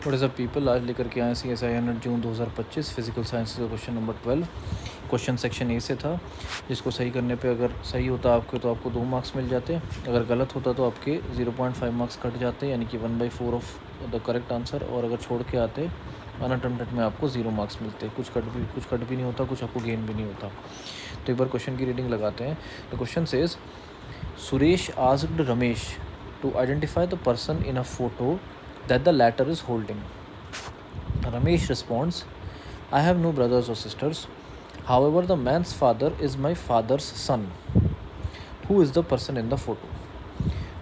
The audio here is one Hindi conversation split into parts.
व्हाट इज़ अ पीपल आज लेकर के आए CSI 100 जून 2025 फिजिकल साइंस का question number 12। Question section A से था, जिसको सही करने पे अगर सही होता आपके तो आपको 2 मार्क्स मिल जाते, अगर गलत होता तो आपके 0.5 मार्क्स कट जाते, यानी कि 1/4 ऑफ द करेक्ट आंसर। और अगर छोड़ के आते अनअटेम्प्टेड में आपको 0 मार्क्स मिलते। कुछ कट भी नहीं होता, कुछ आपको गेन भी नहीं होता। तो एक बार क्वेश्चन की रीडिंग लगाते हैं। The question says Suresh asked Ramesh to identify the person in a photo that the latter is holding. Ramesh responds, I have no brothers or sisters. However, the man's father is my father's son. Who is the person in the photo?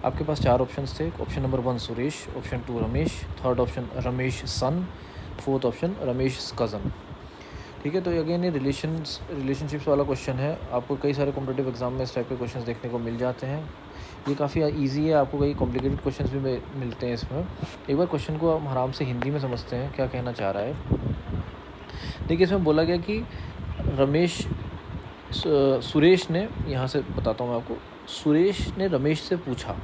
आपके पास 4 ऑप्शंस थे। Option number 1 Suresh, option 2 Ramesh, third option Ramesh son, fourth option Ramesh cousin. ठीक है, तो अगेन ये रिलेशनशिप्स वाला क्वेश्चन है। आपको कई सारे कॉम्पिटिटिव एग्जाम में इस टाइप के क्वेश्चंस देखने को मिल जाते हैं। ये काफ़ी इजी है, आपको कई कॉम्प्लिकेटेड क्वेश्चंस भी मिलते हैं इसमें। एक बार क्वेश्चन को हम आराम से हिंदी में समझते हैं क्या कहना चाह रहा है। देखिए, इसमें बोला गया कि सुरेश ने, यहाँ से बताता हूँ मैं आपको, सुरेश ने रमेश से पूछा,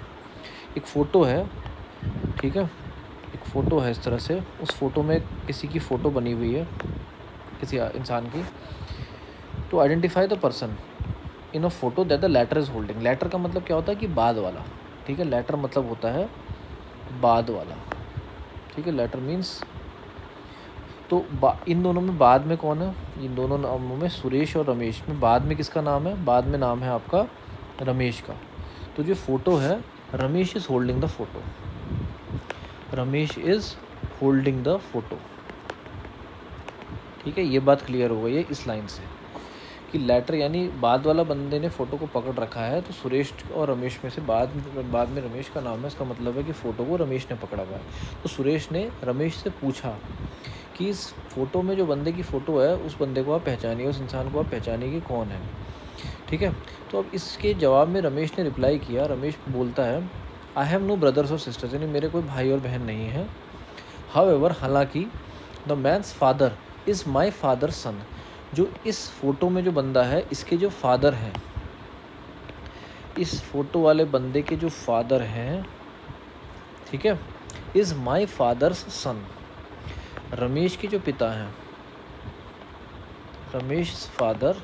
एक फ़ोटो है, ठीक है, एक फ़ोटो है इस तरह से, उस फ़ोटो में किसी की फ़ोटो बनी हुई है, किसी इंसान की। To identify the person in a photo that the latter is holding. Latter का मतलब क्या होता है कि बाद वाला, ठीक है। लेटर मतलब होता है बाद वाला, ठीक है। लेटर मीन्स तो इन दोनों में बाद में कौन है? इन दोनों नामों में, सुरेश और रमेश में, बाद में किसका नाम है? बाद में नाम है आपका रमेश का। तो जो फ़ोटो है, Ramesh is holding the photo, Ramesh is holding the photo, ठीक है। ये बात क्लियर हो गई है इस लाइन से कि लेटर यानी बाद वाला बंदे ने फ़ोटो को पकड़ रखा है। तो सुरेश और रमेश में से बाद में रमेश का नाम है, इसका मतलब है कि फ़ोटो को रमेश ने पकड़ा हुआ है। तो सुरेश ने रमेश से पूछा कि इस फ़ोटो में जो बंदे की फ़ोटो है, उस बंदे को आप पहचानिए, उस इंसान को आप पहचानिए कि कौन है, ठीक है। तो अब इसके जवाब में रमेश ने रिप्लाई किया। रमेश बोलता है, आई हैव नो ब्रदर्स और सिस्टर्स, यानी मेरे कोई भाई और बहन नहीं है। हाउएवर, हालांकि, the man's father is my father son, जो इस फोटो में जो बंदा है, इसके जो फादर हैं, इस फोटो वाले बंदे के जो फादर हैं, ठीक है, is my father's son, Ramesh के जो पिता हैं, Ramesh father,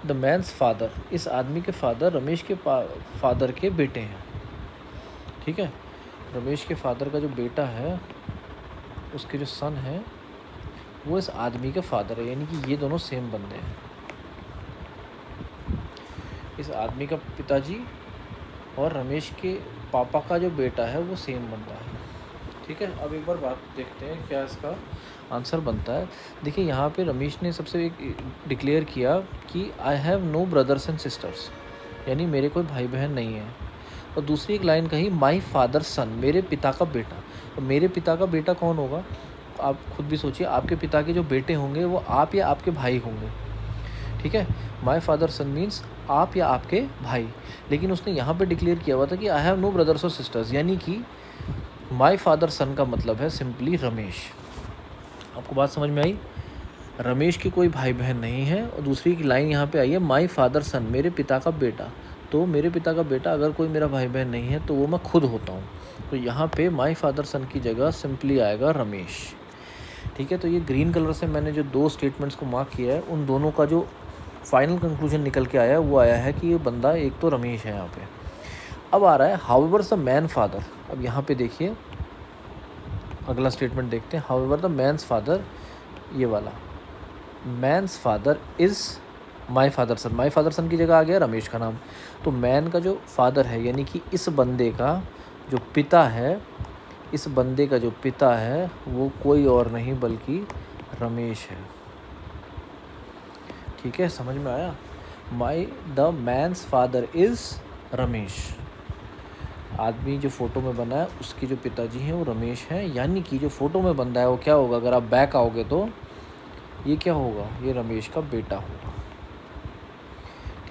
the man's father, इस आदमी के फादर रमेश के फादर के बेटे हैं, ठीक है। रमेश के फादर का जो बेटा है, उसके जो सन है, वो इस आदमी का फादर है, यानी कि ये दोनों सेम बंदे हैं। इस आदमी का पिताजी और रमेश के पापा का जो बेटा है, वो सेम बंदा है, ठीक है। अब एक बार बात देखते हैं क्या इसका आंसर बनता है। देखिए, यहाँ पे रमेश ने सबसे एक डिक्लेयर किया कि I have no brothers and sisters, यानी मेरे कोई भाई बहन नहीं है। और दूसरी एक लाइन कही, माई फादर सन, मेरे पिता का बेटा। और मेरे पिता का बेटा कौन होगा? आप खुद भी सोचिए, आपके पिता के जो बेटे होंगे वो आप या आपके भाई होंगे, ठीक है। माई फादर सन मीन्स आप या आपके भाई। लेकिन उसने यहाँ पे डिक्लेयर किया हुआ था कि आई हैव नो ब्रदर्स और सिस्टर्स, यानी कि माई फादर सन का मतलब है सिंपली रमेश। आपको बात समझ में आई? रमेश के कोई भाई बहन नहीं है। और दूसरी की लाइन यहाँ पे आई है, माई फादर सन, मेरे पिता का बेटा। तो मेरे पिता का बेटा अगर कोई मेरा भाई बहन नहीं है तो वो मैं खुद होता हूँ। तो यहाँ पे माई फादर सन की जगह सिंपली आएगा रमेश, ठीक है। तो ये ग्रीन कलर से मैंने जो 2 स्टेटमेंट्स को मार्क किया है, उन दोनों का जो फाइनल कंक्लूजन निकल के आया है, वो आया है कि ये बंदा एक तो रमेश है यहाँ पे। अब आ रहा है हाउएवर द मैन फादर। अब यहाँ पे देखिए, अगला स्टेटमेंट देखते हैं। हाउएवर द मैन्स फादर, ये वाला, man's father is my father son, my father son की जगह आ गया रमेश का नाम। तो मैन का जो फादर है, यानी कि इस बंदे का जो पिता है, इस बंदे का जो पिता है वो कोई और नहीं बल्कि रमेश है, ठीक है। समझ में आया? The man's father is Ramesh, आदमी जो फ़ोटो में बना है उसके जो पिताजी हैं वो रमेश हैं, यानी कि जो फ़ोटो में बंदा है वो क्या होगा? अगर आप बैक आओगे तो ये क्या होगा? ये रमेश का बेटा होगा,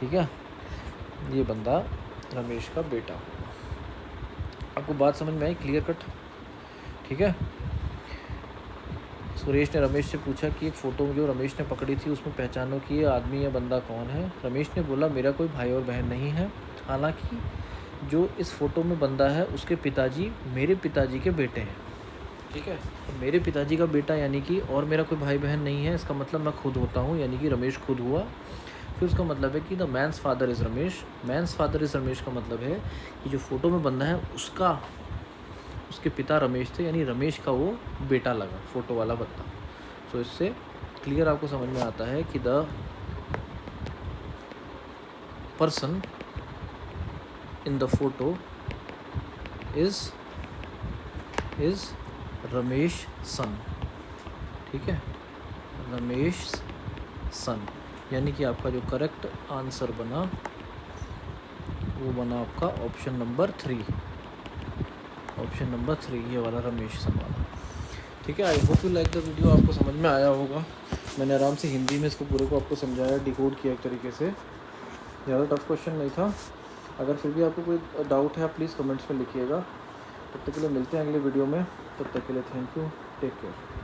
ठीक है। ये बंदा रमेश का बेटा होगा। आपको बात समझ में आई? क्लियर कट, ठीक है। सुरेश ने रमेश से पूछा कि एक फ़ोटो जो रमेश ने पकड़ी थी उसमें पहचानो कि ये आदमी या बंदा कौन है। रमेश ने बोला, मेरा कोई भाई और बहन नहीं है। हालांकि जो इस फ़ोटो में बंदा है उसके पिताजी मेरे पिताजी के बेटे हैं, ठीक है। तो मेरे पिताजी का बेटा यानी कि और मेरा कोई भाई बहन नहीं है, इसका मतलब मैं खुद होता हूँ, यानी कि रमेश खुद हुआ। फिर उसका मतलब है कि the man's father is Ramesh. Man's father is Ramesh का मतलब है कि जो फ़ोटो में बंदा है उसका उसके पिता रमेश थे, यानी रमेश का वो बेटा लगा फ़ोटो वाला बंदा। सो इससे क्लियर आपको समझ में आता है कि the person in the photo is Ramesh son, ठीक है, रमेश सन। यानी कि आपका जो करेक्ट आंसर बना वो बना आपका ऑप्शन नंबर 3, ऑप्शन नंबर 3 ये वाला रमेश सन वाला, ठीक है। I hope you like the video, आपको समझ में आया होगा। मैंने आराम से हिंदी में इसको पूरे को आपको समझाया, डिकोड किया एक तरीके से, ज़्यादा टफ क्वेश्चन नहीं था। अगर फिर भी आपको कोई डाउट है आप प्लीज़ कमेंट्स में लिखिएगा। तब तक के लिए मिलते हैं अगले वीडियो में, तब तक के लिए थैंक यू, टेक केयर।